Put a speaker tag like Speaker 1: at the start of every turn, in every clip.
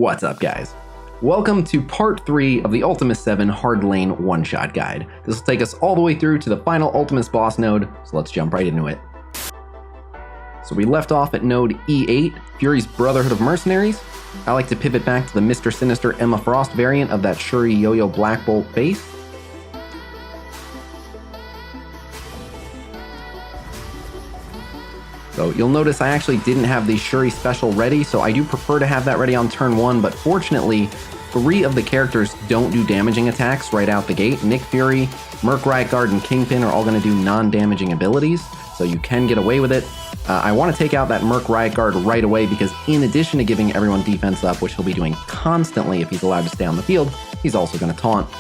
Speaker 1: What's up, guys? Welcome to part 3 of the Ultimus VII Hard Lane one-shot guide. This will take us all the way through to the final Ultimus boss node, so let's jump right into it. So we left off at node E8, Fury's Brotherhood of Mercenaries. I like to pivot back to the Mr. Sinister Emma Frost variant of that Shuri Yo-Yo Black Bolt base. So you'll notice I actually didn't have the Shuri special ready, so I do prefer to have that ready on turn 1, but fortunately, 3 of the characters don't do damaging attacks right out the gate. Nick Fury, Merc Riot Guard, and Kingpin are all going to do non-damaging abilities, so you can get away with it. I want to take out that Merc Riot Guard right away because in addition to giving everyone defense up, which he'll be doing constantly if he's allowed to stay on the field, he's also going to taunt.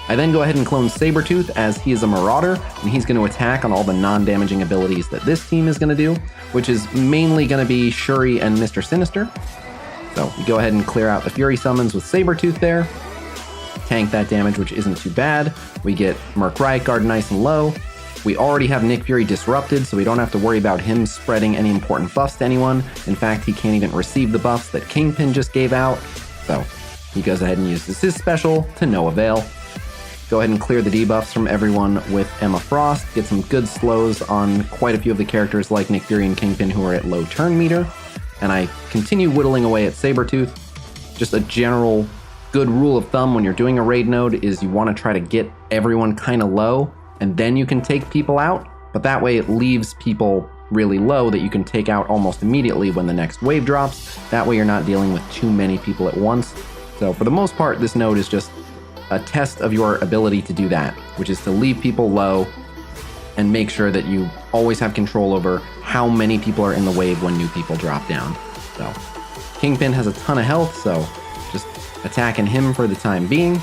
Speaker 1: I then go ahead and clone Sabretooth as he is a Marauder, and he's going to attack on all the non-damaging abilities that this team is going to do, which is mainly going to be Shuri and Mr. Sinister. So we go ahead and clear out the Fury summons with Sabretooth there. Tank that damage, which isn't too bad. We get Merc Riot Guard nice and low. We already have Nick Fury disrupted, so we don't have to worry about him spreading any important buffs to anyone. In fact, he can't even receive the buffs that Kingpin just gave out. So he goes ahead and uses his special to no avail. Go ahead and clear the debuffs from everyone with Emma Frost, get some good slows on quite a few of the characters like Nick Fury and Kingpin who are at low turn meter, and I continue whittling away at Sabretooth. Just a general good rule of thumb when you're doing a raid node is you want to try to get everyone kind of low, and then you can take people out, but that way it leaves people really low that you can take out almost immediately when the next wave drops. That way you're not dealing with too many people at once. So for the most part, this node is just a test of your ability to do that, which is to leave people low and make sure that you always have control over how many people are in the wave when new people drop down. So Kingpin has a ton of health, so just attacking him for the time being.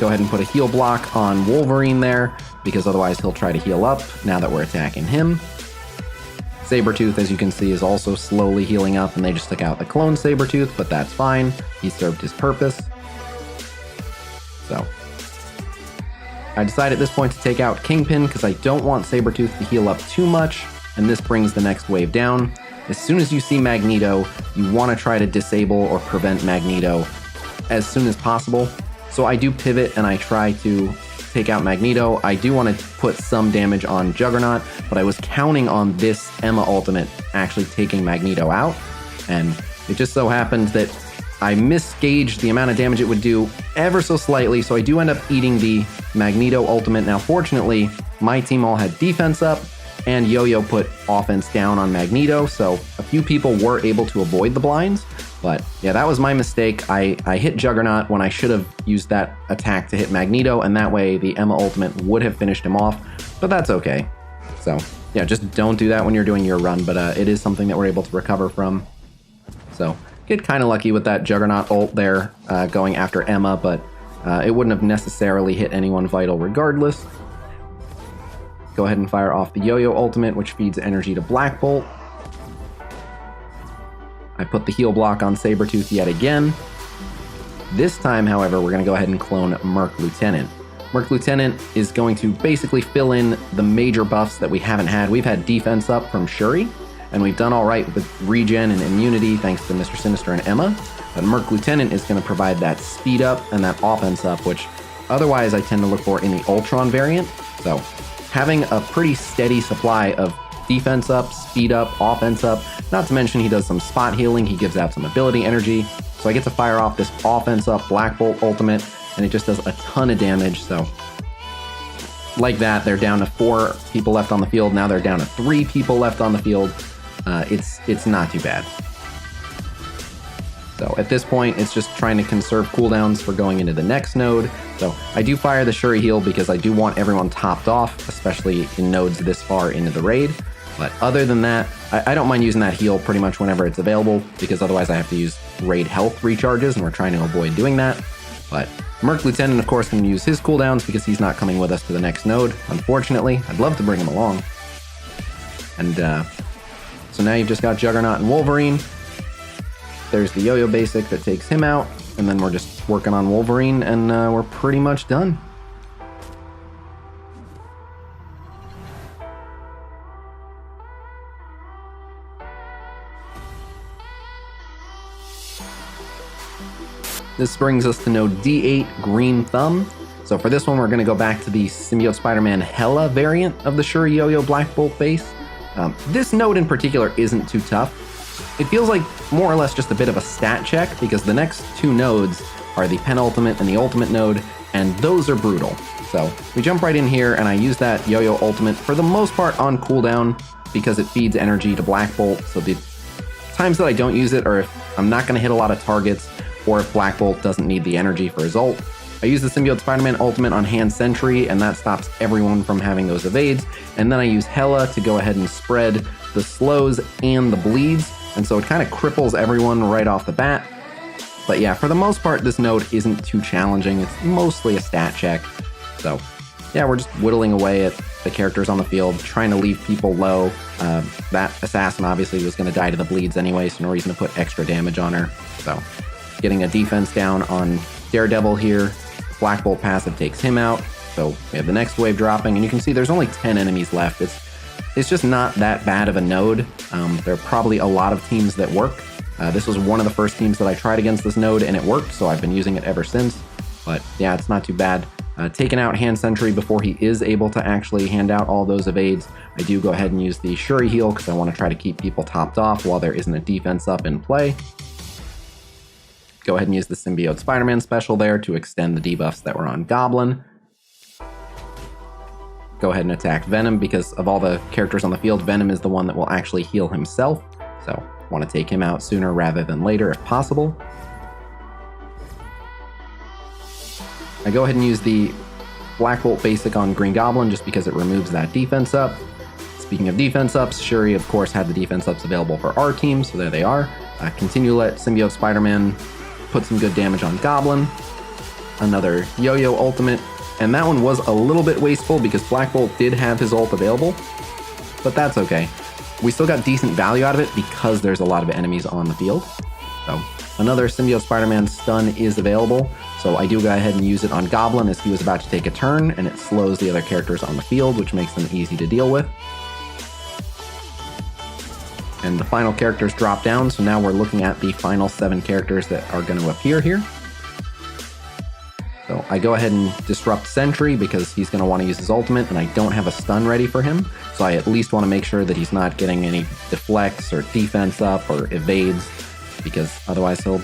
Speaker 1: Go ahead and put a heal block on Wolverine there, because otherwise he'll try to heal up now that we're attacking him. Sabretooth, as you can see, is also slowly healing up, and they just took out the clone Sabretooth, but that's fine. He served his purpose. So I decide at this point to take out Kingpin because I don't want Sabretooth to heal up too much, and this brings the next wave down. As soon as you see Magneto, you want to try to disable or prevent Magneto as soon as possible. So I do pivot and I try to take out Magneto. I do want to put some damage on Juggernaut, but I was counting on this Emma ultimate actually taking Magneto out, and it just so happened that I misgauged the amount of damage it would do ever so slightly, so I do end up eating the Magneto ultimate. Now fortunately, my team all had defense up, and Yo-Yo put offense down on Magneto, so a few people were able to avoid the blinds. But yeah, that was my mistake. I hit Juggernaut when I should have used that attack to hit Magneto, and that way the Emma ultimate would have finished him off, but that's okay. So yeah, just don't do that when you're doing your run, but it is something that we're able to recover from. So get kind of lucky with that Juggernaut ult there going after Emma, but it wouldn't have necessarily hit anyone vital regardless. Go ahead and fire off the Yo-Yo ultimate, which feeds energy to Black Bolt. I put the heal block on Sabretooth yet again. This time, however, we're going to go ahead and clone Merc Lieutenant. Merc Lieutenant is going to basically fill in the major buffs that we haven't had. We've had defense up from Shuri, and we've done all right with regen and immunity thanks to Mr. Sinister and Emma. But Merc Lieutenant is going to provide that speed up and that offense up, which otherwise I tend to look for in the Ultron variant. So having a pretty steady supply of defense up, speed up, offense up, not to mention he does some spot healing, he gives out some ability energy, so I get to fire off this offense up Black Bolt ultimate, and it just does a ton of damage. So like that, they're down to 4 people left on the field, now they're down to 3 people left on the field. It's not too bad. So at this point, it's just trying to conserve cooldowns for going into the next node. So I do fire the Shuri heal because I do want everyone topped off, especially in nodes this far into the raid. But other than that, I don't mind using that heal pretty much whenever it's available, because otherwise I have to use raid health recharges, and we're trying to avoid doing that. But Merc Lieutenant, of course, can use his cooldowns because he's not coming with us to the next node, unfortunately. I'd love to bring him along. And so now you've just got Juggernaut and Wolverine. There's the Yo-Yo basic that takes him out, and then we're just working on Wolverine, and we're pretty much done. This brings us to node D8, Green Thumb. So for this one, we're going to go back to the Symbiote Spider-Man Hela variant of the Shuri Yo-Yo Black Bolt base. This node in particular isn't too tough. It feels like more or less just a bit of a stat check because the next two nodes are the penultimate and the ultimate node, and those are brutal. So we jump right in here and I use that Yo-Yo Ultimate for the most part on cooldown because it feeds energy to Black Bolt. So the times that I don't use it are if I'm not going to hit a lot of targets or if Black Bolt doesn't need the energy for his ult. I use the Symbiote Spider-Man Ultimate on Hand Sentry, and that stops everyone from having those evades. And then I use Hela to go ahead and spread the slows and the bleeds, and so it kind of cripples everyone right off the bat. But yeah, for the most part, this node isn't too challenging. It's mostly a stat check. So yeah, we're just whittling away at the characters on the field, trying to leave people low. That assassin obviously was going to die to the bleeds anyway, so no reason to put extra damage on her. So getting a defense down on Daredevil here. Black Bolt passive takes him out. So we have the next wave dropping, and you can see there's only 10 enemies left. It's just not that bad of a node. There are probably a lot of teams that work. This was one of the first teams that I tried against this node, and it worked, so I've been using it ever since. But yeah, it's not too bad. Taking out Hand Sentry before he is able to actually hand out all those evades, I do go ahead and use the Shuri heal because I want to try to keep people topped off while there isn't a defense up in play. Go ahead and use the Symbiote Spider-Man special there to extend the debuffs that were on Goblin. Go ahead and attack Venom because of all the characters on the field, Venom is the one that will actually heal himself. So want to take him out sooner rather than later if possible. I go ahead and use the Black Bolt basic on Green Goblin just because it removes that defense up. Speaking of defense ups, Shuri of course had the defense ups available for our team, so there they are. Continue to let Symbiote Spider-Man put some good damage on Goblin. Another Yo-Yo Ultimate, and that one was a little bit wasteful because Black Bolt did have his ult available, but that's okay. We still got decent value out of it because there's a lot of enemies on the field. So another Symbiote Spider-Man stun is available, so I do go ahead and use it on Goblin as he was about to take a turn, and it slows the other characters on the field, which makes them easy to deal with. And the final characters drop down, so now we're looking at the final 7 characters that are going to appear here. So I go ahead and disrupt Sentry because he's going to want to use his ultimate, and I don't have a stun ready for him, so I at least want to make sure that he's not getting any deflects or defense up or evades, because otherwise he'll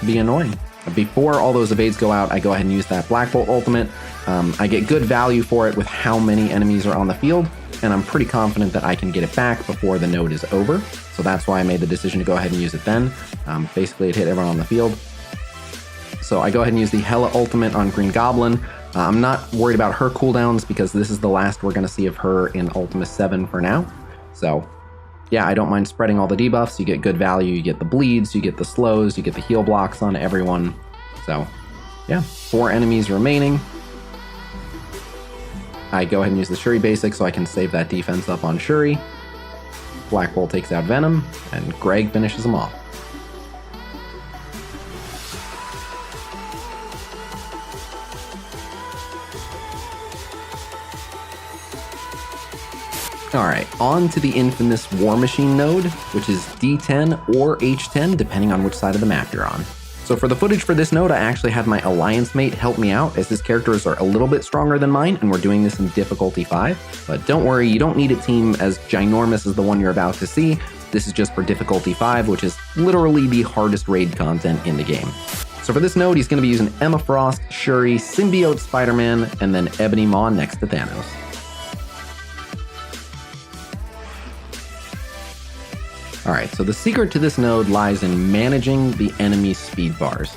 Speaker 1: be annoying. Before all those evades go out, I go ahead and use that Black Bolt ultimate. I get good value for it with how many enemies are on the field, and I'm pretty confident that I can get it back before the node is over. So that's why I made the decision to go ahead and use it then. Basically, it hit everyone on the field. So I go ahead and use the Hela Ultimate on Green Goblin. I'm not worried about her cooldowns because this is the last we're going to see of her in Ultimus VII for now. So yeah, I don't mind spreading all the debuffs. You get good value, you get the bleeds, you get the slows, you get the heal blocks on everyone. So yeah, 4 enemies remaining. I go ahead and use the Shuri basic so I can save that defense up on Shuri. Black Bolt takes out Venom, and Greg finishes him off. Alright, on to the infamous War Machine node, which is D10 or H10, depending on which side of the map you're on. So for the footage for this node, I actually had my alliance mate help me out, as his characters are a little bit stronger than mine, and we're doing this in difficulty 5. But don't worry, you don't need a team as ginormous as the one you're about to see. This is just for difficulty 5, which is literally the hardest raid content in the game. So for this node, he's going to be using Emma Frost, Shuri, Symbiote Spider-Man, and then Ebony Maw next to Thanos. Alright, so the secret to this node lies in managing the enemy's speed bars.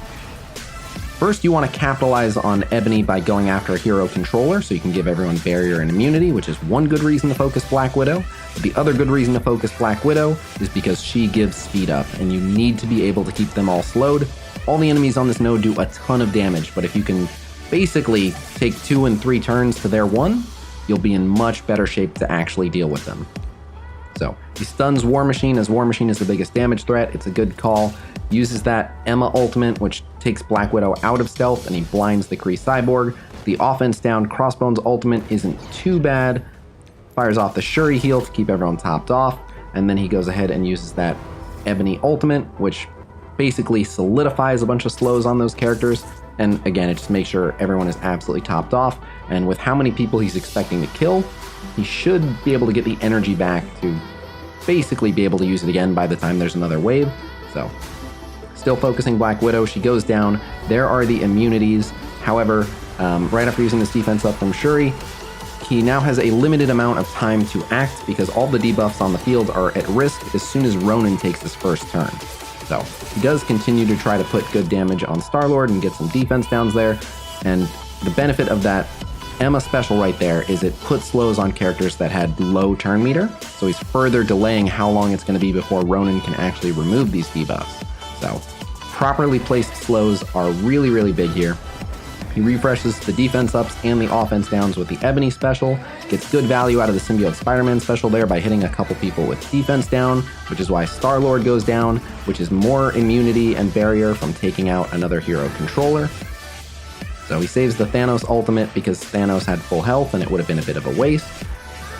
Speaker 1: First, you want to capitalize on Ebony by going after a hero controller, so you can give everyone barrier and immunity, which is one good reason to focus Black Widow. But the other good reason to focus Black Widow is because she gives speed up, and you need to be able to keep them all slowed. All the enemies on this node do a ton of damage, but if you can basically take 2 and 3 turns to their 1, you'll be in much better shape to actually deal with them. So he stuns War Machine, as War Machine is the biggest damage threat. It's a good call. Uses that Emma ultimate, which takes Black Widow out of stealth, and he blinds the Kree Cyborg. The offense down Crossbones ultimate isn't too bad. Fires off the Shuri heal to keep everyone topped off, and then he goes ahead and uses that Ebony ultimate, which basically solidifies a bunch of slows on those characters. And again, it just makes sure everyone is absolutely topped off. And with how many people he's expecting to kill, he should be able to get the energy back to basically be able to use it again by the time there's another wave. So, still focusing Black Widow, she goes down. There are the immunities. However, right after using this defense up from Shuri, he now has a limited amount of time to act because all the debuffs on the field are at risk as soon as Ronan takes his first turn. So he does continue to try to put good damage on Star-Lord and get some defense downs there. And the benefit of that Emma special right there is it puts slows on characters that had low turn meter. So he's further delaying how long it's going to be before Ronan can actually remove these debuffs. So properly placed slows are really, really big here. He refreshes the defense ups and the offense downs with the Ebony special, gets good value out of the Symbiote Spider-Man special there by hitting a couple people with defense down, which is why Star-Lord goes down, which is more immunity and barrier from taking out another hero controller. So he saves the Thanos ultimate because Thanos had full health and it would have been a bit of a waste.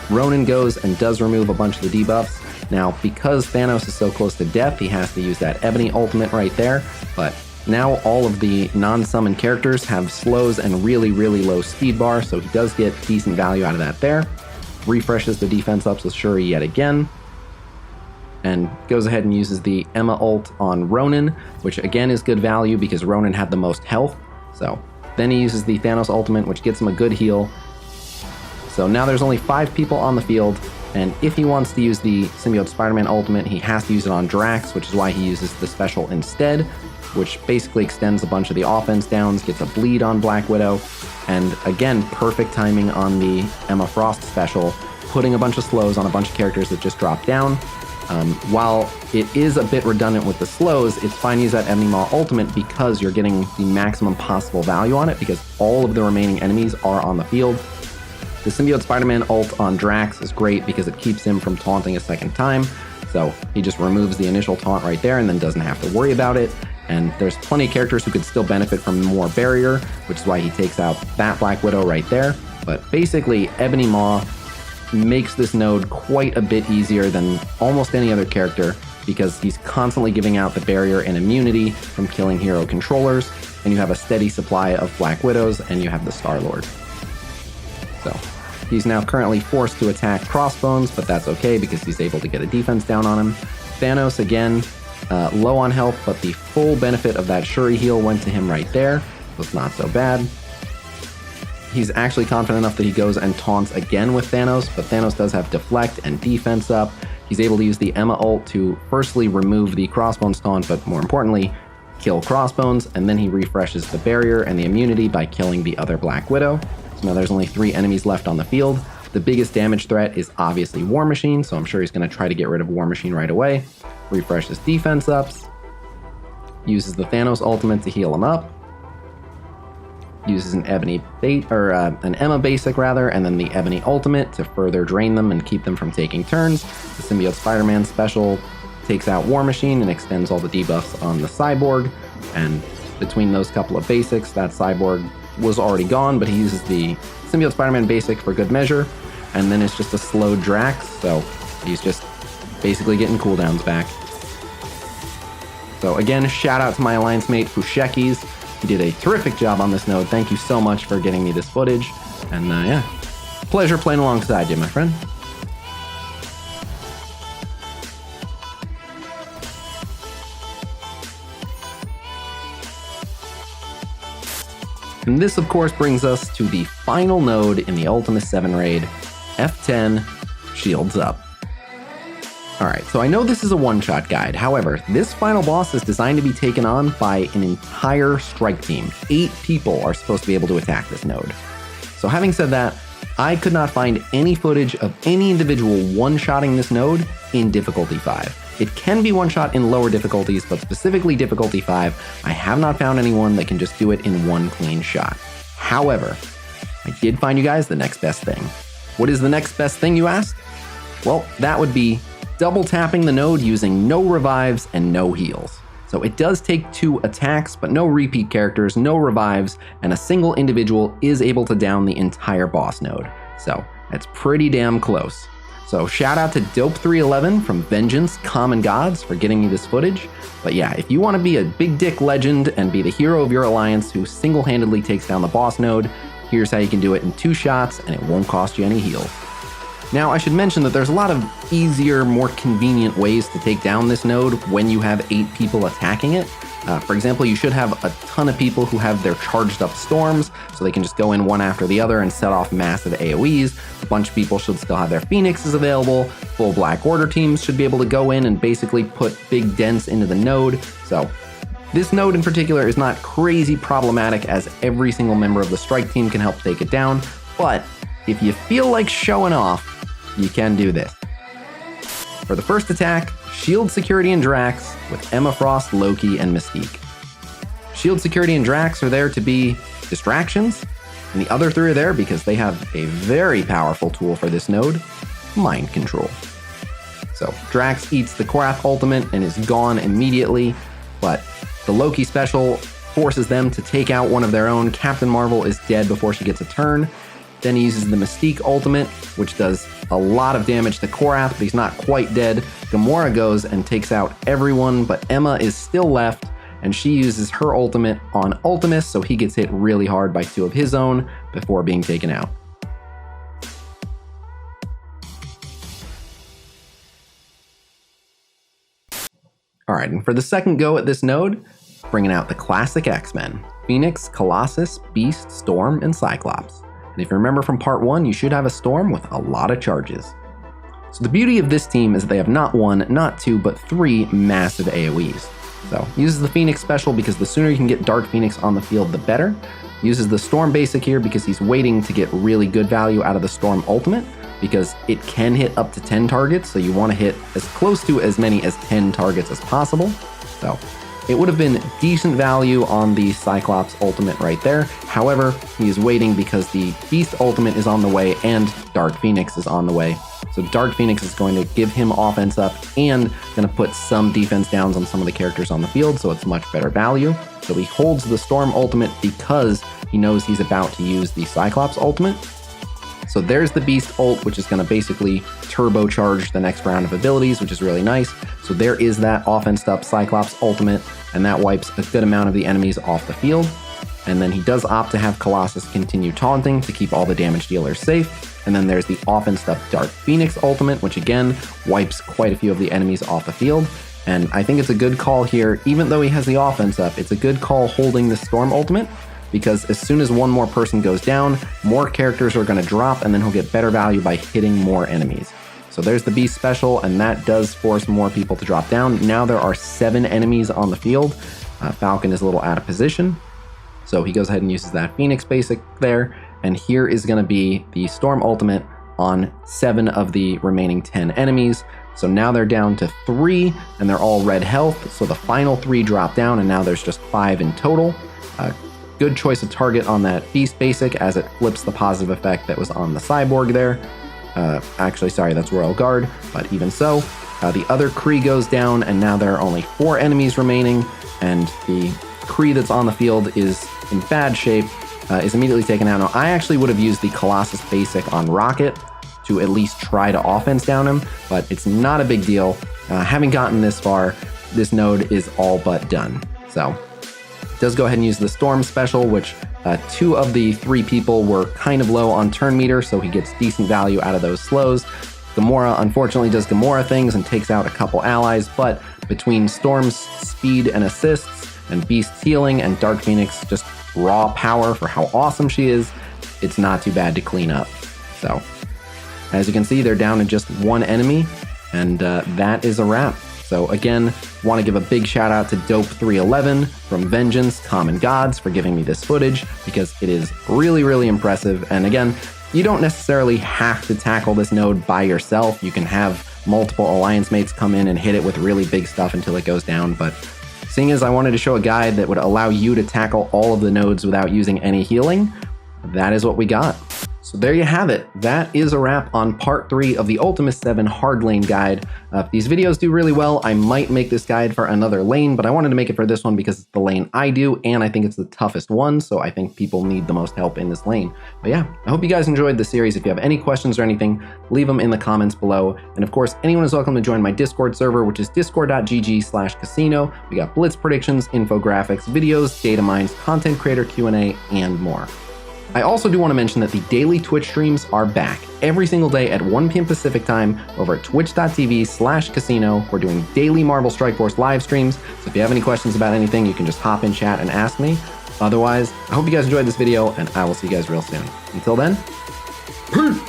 Speaker 1: Ronan goes and does remove a bunch of the debuffs. Now, because Thanos is so close to death, he has to use that Ebony ultimate right there, but now all of the non-summon characters have slows and really, really low speed bar, so he does get decent value out of that there. Refreshes the defense ups with Shuri yet again, and goes ahead and uses the Emma ult on Ronan, which again is good value because Ronan had the most health. So then he uses the Thanos ultimate, which gets him a good heal. So now there's only 5 people on the field, and if he wants to use the Symbiote Spider-Man ultimate, he has to use it on Drax, which is why he uses the special instead, which basically extends a bunch of the offense downs, gets a bleed on Black Widow, and again, perfect timing on the Emma Frost special, putting a bunch of slows on a bunch of characters that just drop down. While it is a bit redundant with the slows, it's fine to use that Ebony Maw ultimate because you're getting the maximum possible value on it because all of the remaining enemies are on the field. The Symbiote Spider-Man ult on Drax is great because it keeps him from taunting a second time, so he just removes the initial taunt right there and then doesn't have to worry about it. And there's plenty of characters who could still benefit from more barrier, which is why he takes out that Black Widow right there. But basically, Ebony Maw makes this node quite a bit easier than almost any other character because he's constantly giving out the barrier and immunity from killing hero controllers, and you have a steady supply of Black Widows, and you have the Star-Lord. So he's now currently forced to attack Crossbones, but that's okay because he's able to get a defense down on him. Thanos, again, low on health, but the full benefit of that Shuri heal went to him right there, so it's not so bad. He's actually confident enough that he goes and taunts again with Thanos, but Thanos does have deflect and defense up. He's able to use the Emma ult to firstly remove the Crossbones taunt, but more importantly, kill Crossbones, and then he refreshes the barrier and the immunity by killing the other Black Widow. So now there's only 3 enemies left on the field. The biggest damage threat is obviously War Machine, so I'm sure he's going to try to get rid of War Machine right away. Refreshes defense ups, uses the Thanos ultimate to heal him up, uses an an Emma basic rather, and then the Ebony ultimate to further drain them and keep them from taking turns. The Symbiote Spider-Man special takes out War Machine and extends all the debuffs on the Cyborg, and between those couple of basics, that Cyborg was already gone, but he uses the Symbiote Spider-Man basic for good measure, and then it's just a slow Drax, so he's just basically getting cooldowns back. So again, shout out to my alliance mate Fushekis. He did a terrific job on this node. Thank you so much for getting me this footage. And yeah, pleasure playing alongside you, my friend. And this, of course, brings us to the final node in the Ultimus VII raid, F10, Shields Up. Alright, so I know this is a one-shot guide, however, this final boss is designed to be taken on by an entire strike team. 8 people are supposed to be able to attack this node. So having said that, I could not find any footage of any individual one-shotting this node in difficulty 5. It can be one-shot in lower difficulties, but specifically difficulty 5, I have not found anyone that can just do it in one clean shot. However, I did find you guys the next best thing. What is the next best thing, you ask? Well, that would be double tapping the node using no revives and no heals. So it does take 2 attacks, but no repeat characters, no revives, and a single individual is able to down the entire boss node. So that's pretty damn close. So shout out to Dope311 from Vengeance, Common Gods for getting me this footage. But yeah, if you want to be a big dick legend and be the hero of your alliance who single-handedly takes down the boss node, here's how you can do it in 2 shots and it won't cost you any heals. Now, I should mention that there's a lot of easier, more convenient ways to take down this node when you have 8 people attacking it. For example, you should have a ton of people who have their charged up storms, so they can just go in one after the other and set off massive AoEs. A bunch of people should still have their phoenixes available. Full Black Order teams should be able to go in and basically put big dents into the node. So this node in particular is not crazy problematic, as every single member of the strike team can help take it down. But if you feel like showing off, you can do this. For the first attack, Shield Security and Drax with Emma Frost, Loki, and Mystique. Shield Security and Drax are there to be distractions, and the other 3 are there because they have a very powerful tool for this node, Mind Control. So Drax eats the Korath ultimate and is gone immediately, but the Loki special forces them to take out one of their own. Captain Marvel is dead before she gets a turn. Then he uses the Mystique ultimate, which does a lot of damage to Korath, but he's not quite dead. Gamora goes and takes out everyone, but Emma is still left, and she uses her ultimate on Ultimus, so he gets hit really hard by 2 of his own before being taken out. Alright, and for the second go at this node, bringing out the classic X-Men: Phoenix, Colossus, Beast, Storm, and Cyclops. And if you remember from part 1, you should have a Storm with a lot of charges. So the beauty of this team is that they have not 1, not 2, but 3 massive AoEs. So uses the Phoenix special because the sooner you can get Dark Phoenix on the field, the better. Uses the Storm basic here because he's waiting to get really good value out of the Storm ultimate, because it can hit up to 10 targets, so you want to hit as close to as many as 10 targets as possible. So it would have been decent value on the Cyclops ultimate right there. However, he is waiting because the Beast ultimate is on the way and Dark Phoenix is on the way. So Dark Phoenix is going to give him offense up and going to put some defense downs on some of the characters on the field, so it's much better value. So he holds the Storm ultimate because he knows he's about to use the Cyclops ultimate. So there's the Beast ult, which is going to basically turbocharge the next round of abilities, which is really nice. So there is that offensed up Cyclops ultimate, and that wipes a good amount of the enemies off the field. And then he does opt to have Colossus continue taunting to keep all the damage dealers safe. And then there's the offensed up Dark Phoenix ultimate, which again wipes quite a few of the enemies off the field. And I think it's a good call here, even though he has the offense up, it's a good call holding the Storm ultimate, because as soon as one more person goes down, more characters are going to drop, and then he'll get better value by hitting more enemies. So there's the Beast special, and that does force more people to drop down. Now there are 7 enemies on the field. Falcon is a little out of position, so he goes ahead and uses that Phoenix basic there, and here is going to be the Storm ultimate on 7 of the remaining 10 enemies. So now they're down to 3, and they're all red health, so the final 3 drop down, and now there's just 5 in total. Good choice of target on that Beast basic, as it flips the positive effect that was on the Cyborg there. Actually, sorry, that's Royal Guard, but even so. The other Kree goes down, and now there are only 4 enemies remaining, and the Kree that's on the field is in bad shape, is immediately taken out. Now, I actually would have used the Colossus basic on Rocket to at least try to offense down him, but it's not a big deal. Having gotten this far, this node is all but done. So does go ahead and use the Storm special, which 2 of the 3 people were kind of low on turn meter, so he gets decent value out of those slows. Gamora unfortunately does Gamora things and takes out a couple allies, but between Storm's speed and assists and Beast's healing and Dark Phoenix just raw power for how awesome she is, it's not too bad to clean up. So as you can see, they're down to just 1 enemy, and that is a wrap. So again, want to give a big shout out to Dope311 from Vengeance, Common Gods for giving me this footage, because it is really, really impressive. And again, you don't necessarily have to tackle this node by yourself. You can have multiple alliance mates come in and hit it with really big stuff until it goes down. But seeing as I wanted to show a guide that would allow you to tackle all of the nodes without using any healing, that is what we got. So there you have it. That is a wrap on part 3 of the Ultimus VII hard lane guide. If these videos do really well, I might make this guide for another lane, but I wanted to make it for this one because it's the lane I do, and I think it's the toughest one, so I think people need the most help in this lane. But yeah, I hope you guys enjoyed the series. If you have any questions or anything, leave them in the comments below. And of course, anyone is welcome to join my Discord server, which is discord.gg/Khasino. We got blitz predictions, infographics, videos, data mines, content creator Q&A, and more. I also do want to mention that the daily Twitch streams are back every single day at 1 p.m. Pacific time over at twitch.tv/Khasino. We're doing daily Marvel Strike Force live streams, so if you have any questions about anything, you can just hop in chat and ask me. Otherwise, I hope you guys enjoyed this video, and I will see you guys real soon. Until then, peace!